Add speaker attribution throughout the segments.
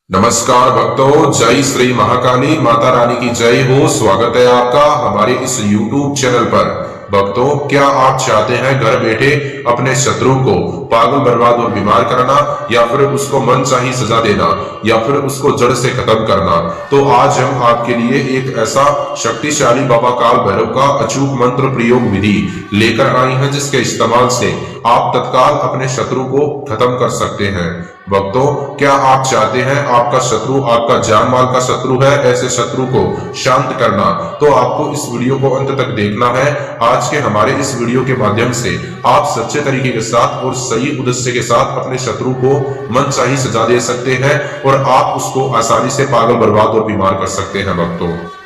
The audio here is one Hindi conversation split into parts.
Speaker 1: नमस्कार भक्तों, जय श्री महाकाली माता रानी की जय हो। स्वागत है आपका हमारे इस YouTube चैनल पर। भक्तों, क्या आप चाहते हैं घर बैठे अपने शत्रु को पागल, बर्बाद और बीमार करना, या फिर उसको मनचाही सजा देना, या फिर उसको जड़ से खत्म करना? तो आज हम आपके लिए एक ऐसा शक्तिशाली बाबा काल भैरव का अचूक मंत्र प्रयोग विधि लेकर आए हैं, जिसके इस्तेमाल से आप तत्काल अपने शत्रु को खत्म कर सकते हैं। भक्तों, क्या आप चाहते हैं आपका शत्रु आपका जान माल का शत्रु है, ऐसे शत्रु को शांत करना? तो आपको इस वीडियो को अंत तक देखना है। आज के हमारे इस वीडियो के माध्यम से आप सच्चे तरीके के साथ और सही उद्देश्य के साथ अपने शत्रु को मनचाही सजा दे सकते हैं और आप उसको आसानी से पागल, बर्बाद और बीमार कर सकते हैं।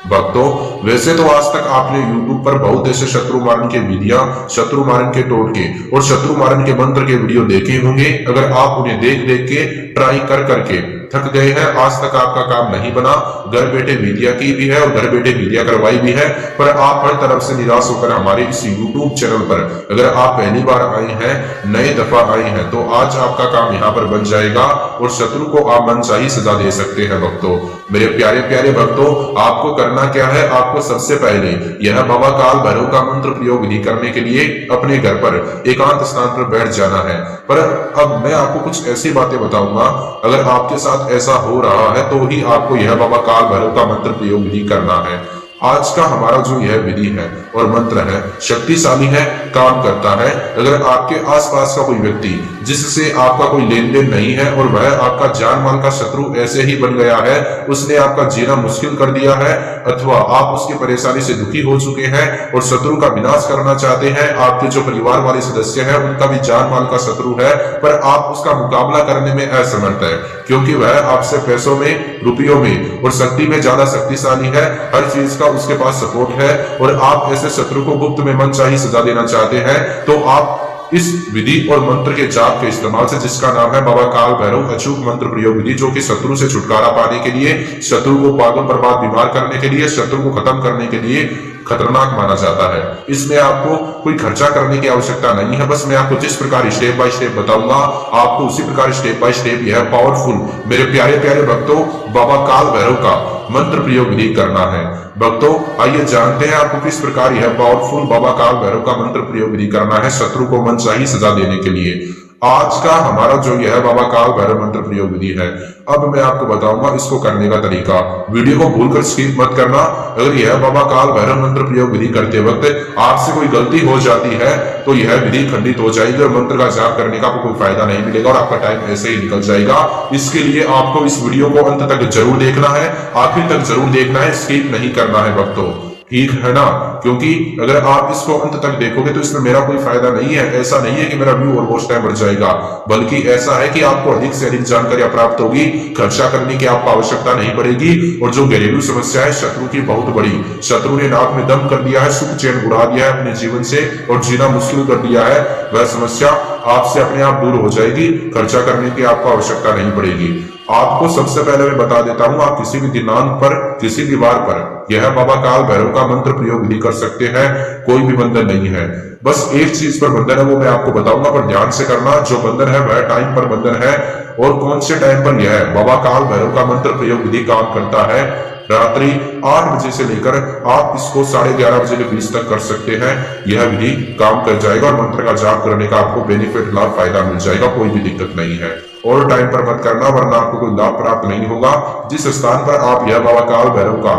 Speaker 1: भक्तों, वैसे तो आज तक आपने YouTube पर बहुत ऐसे शत्रु मारण के विधियां, शत्रु मारण के टोटके और शत्रु मारण के मंत्र के वीडियो देखे होंगे। अगर आप उन्हें देख देख के ट्राई कर करके थक गए हैं, आज तक आपका काम नहीं बना, घर बैठे विधियां की भी है और घर बैठे विधियां करवाई भी है, पर आप हर तरफ से निराश होकर हमारे इस YouTube चैनल पर अगर आप पहली बार आए हैं, नए दफा आए हैं, तो आज आपका काम यहाँ पर बन जाएगा और शत्रु को आप मनचाही सजा दे सकते हैं। भक्तों, मेरे प्यारे प्यारे भक्तों, आपको करना क्या है? आपको सबसे पहले यह बाबा काल भैरव का मंत्र प्रयोग विधि करने के लिए अपने घर पर एकांत स्थान पर बैठ जाना है। पर अब मैं आपको कुछ ऐसी बातें बताऊंगा, अगर आपके साथ ऐसा हो रहा है तो ही आपको यह बाबा काल भैरव का मंत्र प्रयोग विधि करना है। आज का हमारा जो यह विधि है और मंत्र है, शक्तिशाली है, काम करता है। अगर आपके आसपास का कोई व्यक्ति जिससे आपका कोई लेन देन नहीं है और वह आपका जान माल का शत्रु ऐसे ही बन गया है, उसने आपका जीना मुश्किल कर दिया है, अथवा आप उसकी परेशानी से दुखी हो चुके हैं और शत्रु का विनाश करना चाहते हैं, आपके जो परिवार वाले सदस्य हैं उनका भी जान माल का शत्रु है, पर आप उसका मुकाबला करने में असमर्थ है, क्योंकि वह आपसे पैसों में, रुपयों में और शक्ति में ज्यादा शक्तिशाली है, हर चीज का उसके पास सपोर्ट है, और आप ऐसे शत्रु को गुप्त में मनचाही सजा देना चाहते हैं, तो आप इस विधि और मंत्र के जाप के इस्तेमाल से, जिसका नाम है बाबा काल भैरव अचूक मंत्र प्रयोग विधि, जो कि शत्रु से छुटकारा पाने के लिए, शत्रु को पागल, बर्बाद, बीमार करने के लिए, शत्रु को खत्म करने के लिए खतरनाक माना जाता है। इसमें आपको कोई खर्चा करने की आवश्यकता नहीं है। बस मैं आपको जिस प्रकार स्टेप बाय स्टेप बताऊंगा, आपको उसी प्रकार स्टेप बाय स्टेप यह पावरफुल, मेरे प्यारे प्यारे भक्तों, बाबा काल भैरव का मंत्र प्रयोग विधि करना है। भक्तों, आइए जानते हैं आपको किस प्रकार यह पावरफुल बाबा काल भैरव का मंत्र प्रयोग विधि करना है शत्रु को मनचाही सजा देने के लिए। आज का हमारा जो यह बाबा काल भैरव मंत्र प्रयोग विधि है, अब मैं आपको बताऊंगा इसको करने का तरीका। वीडियो को भूलकर स्किप मत करना। अगर यह बाबा काल भैरव मंत्र प्रयोग विधि करते वक्त आपसे कोई गलती हो जाती है तो यह विधि खंडित हो जाएगी और मंत्र का जाप करने का आपको कोई फायदा नहीं मिलेगा और आपका टाइम ऐसे ही निकल जाएगा। इसके लिए आपको इस वीडियो को अंत तक जरूर देखना है, आखिर तक जरूर देखना है, स्किप नहीं करना है भक्तों, ठीक है ना? क्योंकि अगर आप इसको अंत तक देखोगे तो इसमें मेरा कोई फायदा नहीं है। ऐसा नहीं है कि मेरा व्यू और वॉच टाइम बढ़ जाएगा, बल्कि ऐसा है कि आपको अधिक से अधिक जानकारियां प्राप्त होगी, खर्चा करने की आपको आवश्यकता नहीं पड़ेगी। और जो घरेलू समस्या है शत्रु की बहुत बड़ी, शत्रु ने नाक में दम कर दिया है, सुख चैन उड़ा दिया है अपने जीवन से और जीना मुश्किल कर दिया है, वह समस्या आपसे अपने आप दूर हो जाएगी। खर्चा करने की आपको आवश्यकता नहीं पड़ेगी। आपको सबसे पहले मैं बता देता हूं, आप किसी भी दिनांक पर, किसी भी वार पर यह बाबा काल भैरव का मंत्र प्रयोग विधि कर सकते हैं। कोई भी बंधन नहीं है, बस एक चीज पर बंधन है, वो मैं आपको बताऊंगा, पर ध्यान से करना। जो बंधन है वह टाइम पर बंधन है। और कौन से टाइम पर यह बाबा काल भैरव का मंत्र प्रयोग विधि काम करता है? रात्रि 8 बजे से लेकर आप इसको 11:30 बजे के बीच तक कर सकते हैं। यह विधि काम कर जाएगा और मंत्र का जाप करने का आपको बेनिफिट, लाभ, फायदा मिल जाएगा, कोई भी दिक्कत नहीं है। और टाइम पर मत करना, वरना आपको कोई लाभ प्राप्त नहीं होगा। जिस स्थान पर आप यह बाबा काल भैरव का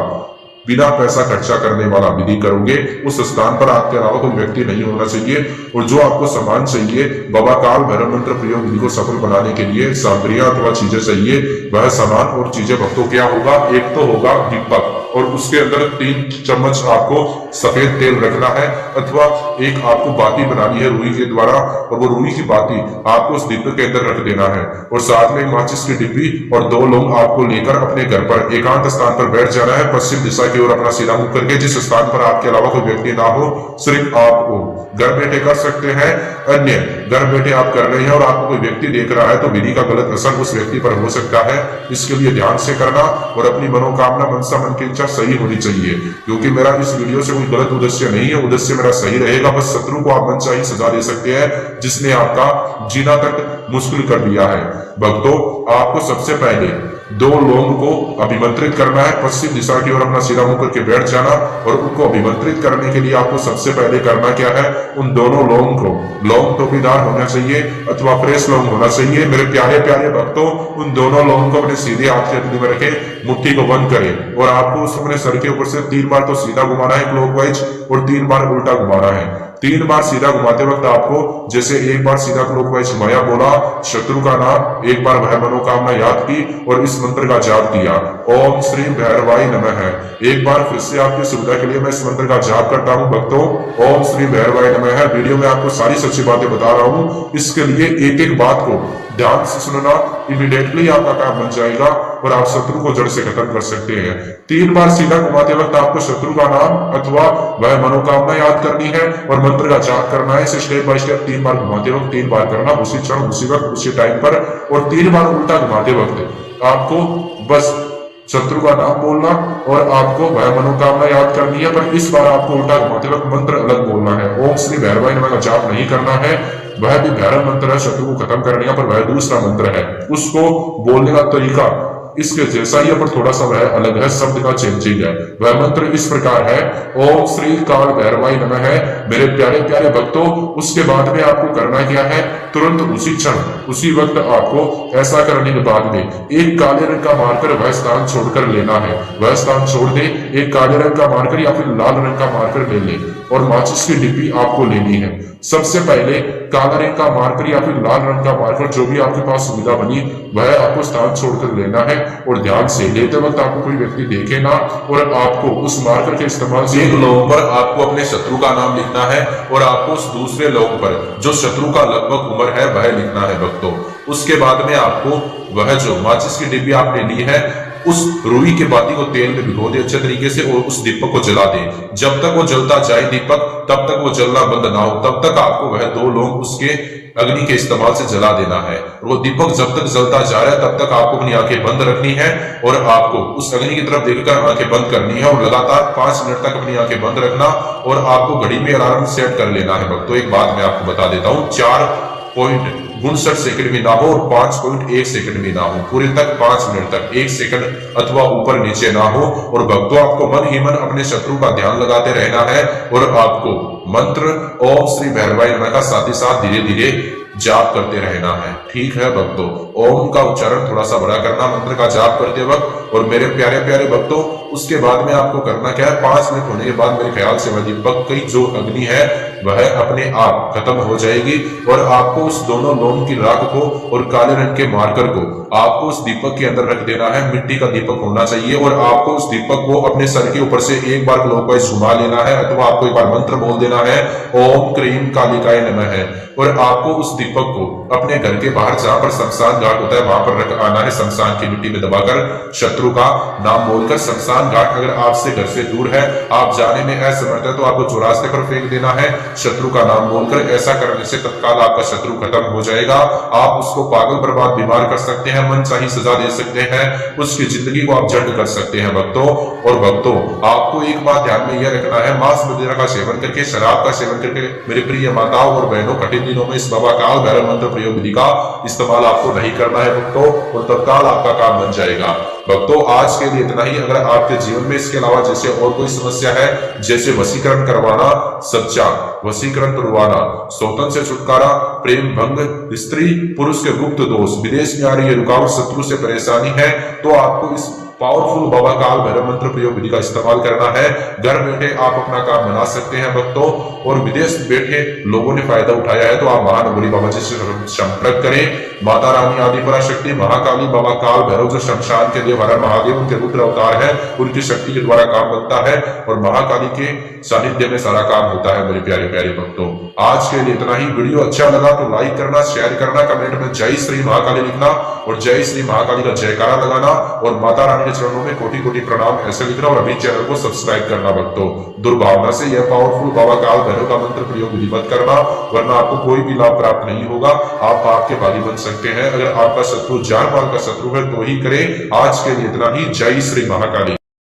Speaker 1: बिना पैसा खर्चा करने वाला विधि करोगे, उस स्थान पर आपके अलावा कोई व्यक्ति नहीं होना चाहिए। और जो आपको सामान चाहिए बाबा काल भैरव मंत्र प्रयोग विधि को सफल बनाने के लिए, सामग्रियां अथवा चीजें चाहिए, वह सामान और चीजें भक्तों क्या होगा? एक तो होगा दीपक, और उसके अंदर 3 चम्मच आपको सफेद तेल रखना है, अथवा एक आपको बाती बनानी है रुई के द्वारा, और वो रुई की बाती आपको उस दीपक के अंदर रख देना है। और साथ में माचिस की डिब्बी और 2 लौंग आपको लेकर अपने घर पर एकांत स्थान पर बैठ जाना है, पश्चिम दिशा की ओर अपना सीधा मुख करके, जिस स्थान पर आपके अलावा कोई व्यक्ति ना हो, सिर्फ आप हो। घर बैठे कर सकते हैं, अन्य घर बैठे आप कर रहे हैं और आपको कोई व्यक्ति देख रहा है तो विधि का गलत असर उस व्यक्ति पर हो सकता है। इसके लिए ध्यान से करना और अपनी मनोकामना, मनसा, मन की इच्छा सही होनी चाहिए, क्योंकि मेरा इस वीडियो से कोई गलत उद्देश्य नहीं है, उद्देश्य मेरा सही रहेगा। बस शत्रु को आप मनचाही सजा दे सकते हैं जिसने आपका जीना तक मुश्किल कर दिया है। भक्तों, आपको सबसे पहले दो लोगों को अभिमंत्रित करना है, पश्चिम दिशा की ओर अपना सीधा मुंह करके बैठ जाना और उनको अभिमंत्रित करने के लिए आपको सबसे पहले करना क्या है, उन दोनों लोगों को लौंग टोपीदार होना चाहिए अथवा फ्रेश लौंग होना चाहिए। मेरे प्यारे प्यारे भक्तों, उन दोनों लोगों को अपने सीधे हाथ के अंदर में रखे, मुट्ठी को बंद करें और आपको उस अपने सर के ऊपर से 3 बार तो सीधा घुमाना है क्लॉकवाइज और 3 बार उल्टा घुमाना है। 3 बार सीधा घुमाते वक्त आपको जैसे एक बार सीधा क्लॉकवाइज घुमाया, बोला शत्रु का नाम, एक बार वह मनोकामना याद की और इस मंत्र का जाप किया, ओम श्री भैरवाय नमः है। एक बार फिर से आपकी सुविधा के लिए मैं इस मंत्र का जाप करता हूं भक्तों, ओम श्री भैरवाय नमः है। वीडियो में आपको सारी सच्ची बातें बता रहा हूं, इसके लिए एक एक बात को ध्यान से सुनना, इमीडिएटली आपका काम बन जाएगा और आप शत्रु को जड़ से खत्म कर सकते हैं। 3 बार सीधा घुमाते वक्त आपको शत्रु का नाम अथवा वह मनोकामना याद करनी है और मंत्र का जाप करना है। इसे स्टेप बाय स्टेप 3 बार घुमाते वक्त 3 बार करना, उसी क्षण उसी वक्त उसी टाइम पर। और 3 बार उल्टा घुमाते वक्त आपको बस शत्रु का नाम बोलना और आपको वह मनोकामना याद करनी है, पर इस बार आपको उल्टा घुमाते वक्त मंत्र अलग बोलना है। ओम श्री भैरवाय नमः का जाप नहीं करना है, वह भी भैरव मंत्र है शत्रु को खत्म करने का, पर वह दूसरा मंत्र है। उसको बोलने का तरीका इसके जैसा ही है पर थोड़ा सा वह अलग है, शब्द का चेंजिंग है। वह मंत्र इस प्रकार है, ओम श्री काल भैरवाय नमः है। मेरे प्यारे प्यारे भक्तों, उसके बाद में आपको करना क्या है, तुरंत उसी क्षण उसी वक्त आपको ऐसा करने के बाद में एक काले रंग का मार्कर वह स्थान छोड़कर लेना है। वह स्थान छोड़ दे, एक काले रंग का मार्कर या फिर लाल रंग का मार्कर ले ले और माचिस की डिब्बी आपको लेनी है। सबसे पहले काला रंग का मार्कर या फिर लाल रंग का मार्कर, जो भी आपके पास सुविधा बनी, वह आपको स्थान छोड़कर लेना है और ध्यान से लेते वक्त आपको कोई व्यक्ति देखे ना और आपको उस मार्कर के इस्तेमाल से एक लोगों पर आपको अपने शत्रु का नाम लिखना है और आपको उस दूसरे लोगों पर जो शत्रु का लगभग उम्र है वह लिखना है भक्तों। उसके बाद में आपको वह जो माचिस की डिब्बी आपने ली है, उस रुई के बाती को तेल में भिगो दे अच्छे तरीके से और उस दीपक को जला दे। जब तक वो जलता जाए दीपक, तब तक वो जलना बंद ना हो, तब तक आपको वह 2 लोग उसके अग्नि के इस्तेमाल से जला देना है। वो दीपक जब तक जलता जा रहा है तब तक आपको अपनी आंखें बंद रखनी है और आपको उस अग्नि की तरफ देखकर आंखें बंद करनी है और लगातार 5 मिनट तक अपनी आंखें बंद रखना और आपको घड़ी में अलार्म सेट कर लेना है भक्तों। एक बात मैं आपको बता देता हूँ, 4.59 सेकंड में ना हो और 5.1 सेकंड में ना हो, पूरे तक 5 मिनट तक 1 सेकंड अथवा ऊपर नीचे ना हो। और भक्तों, आपको मन ही मन अपने शत्रु का ध्यान लगाते रहना है और आपको मंत्र ओम श्री भैरवाय नमः का साथ ही साथ धीरे धीरे जाप करते रहना है। ठीक है भक्तों, ओम का उच्चारण थोड़ा सा बड़ा करना मंत्र का जाप करते वक्त। और मेरे प्यारे प्यारे भक्तों, उसके बाद में आपको करना क्या है, 5 मिनट होने के बाद मेरे ख्याल से वह दीपक की जो अग्नि है वह अपने आप खत्म हो जाएगी और आपको उस दोनों लोन की राख को और काले रंग के मार्कर को आपको उस दीपक के अंदर रख देना है। मिट्टी का दीपक होना चाहिए और आपको उस दीपक को अपने सर के ऊपर से एक बार क्लॉकवाइज घुमा लेना है अथवा आपको एक बार मंत्र बोल देना है, ओम क्रीम कालिकाय नमः है। और आपको उस दीपक को अपने घर के बाहर जहां पर शमशान घाट होता है वहां पर रख आना है, शमशान की मिट्टी में दबाकर शत्रु का नाम बोलकर। शमशान घाट अगर आपसे घर से दूर है, आप जाने में असमर्थ है, तो आपको चौरास्ते पर फेंक देना है शत्रु का नाम बोलकर। ऐसा करने से तत्काल आपका शत्रु खत्म हो जाएगा। आप उसको पागल बर्बाद बीमार कर सकते हैं, मनचाही सजा दे सकते हैं, उसकी जिंदगी को आप जड़ कर सकते हैं भक्तों। और भक्तों, आपको एक बात ध्यान में यह रखना है, मांस मदिरा का सेवन करके, शराब का सेवन करके मेरे प्रिय माताओं और बहनों, कठिन दिनों में इस बाबा काल भैरव मंत्र प्रयोग विधि का इस्तेमाल आपको नहीं करना है भक्तों, और तत्काल आपका काम बन जाएगा। भक्तों, आज के लिए इतना ही। अगर आपके जीवन में इसके अलावा जैसे और कोई समस्या है, जैसे वशीकरण करवाना, सच्चा वशीकरण तुड़वाना, सौतन से छुटकारा, प्रेम भंग, स्त्री पुरुष के गुप्त दोष, विदेश में आ रही है रुकावट, शत्रु से परेशानी है, तो आपको इस पावरफुल बाबा काल भैरव मंत्र प्रयोग विधि का इस्तेमाल करना है। घर बैठे आप अपना काम बना सकते हैं भक्तों। और विदेश बैठे लोगों ने फायदा उठाया है तो आप महानगरी बाबा जी से संपर्क करें। माता रानी आदि पराशक्ति महाकाली बाबा काल भैरव जो शमशान के देव हर महादेव उनके रुद्र अवतार है, उनकी शक्ति के द्वारा काम बनता है और महाकाली के सानिध्य में सारा काम होता है। मेरे प्यारे प्यारे भक्तों, आज के लिए इतना ही। वीडियो अच्छा लगा तो लाइक करना, शेयर करना, कमेंट में जय श्री महाकाली लिखना और जय श्री महाकाली का जयकारा लगाना और माता रानी के चरणों में कोटि कोटि प्रणाम ऐसे लिखना और अभी चैनल को सब्सक्राइब करना भक्तों। दुर्भावना से यह पावरफुल बाबा काल भैरव का मंत्र प्रयोग विधि मत करना, वरना आपको कोई भी लाभ प्राप्त नहीं होगा। आप आपके भागी बन सकते हैं। अगर आपका शत्रु जान माल का शत्रु है तो ही करें। आज के लिए इतना ही। जय श्री महाकाली।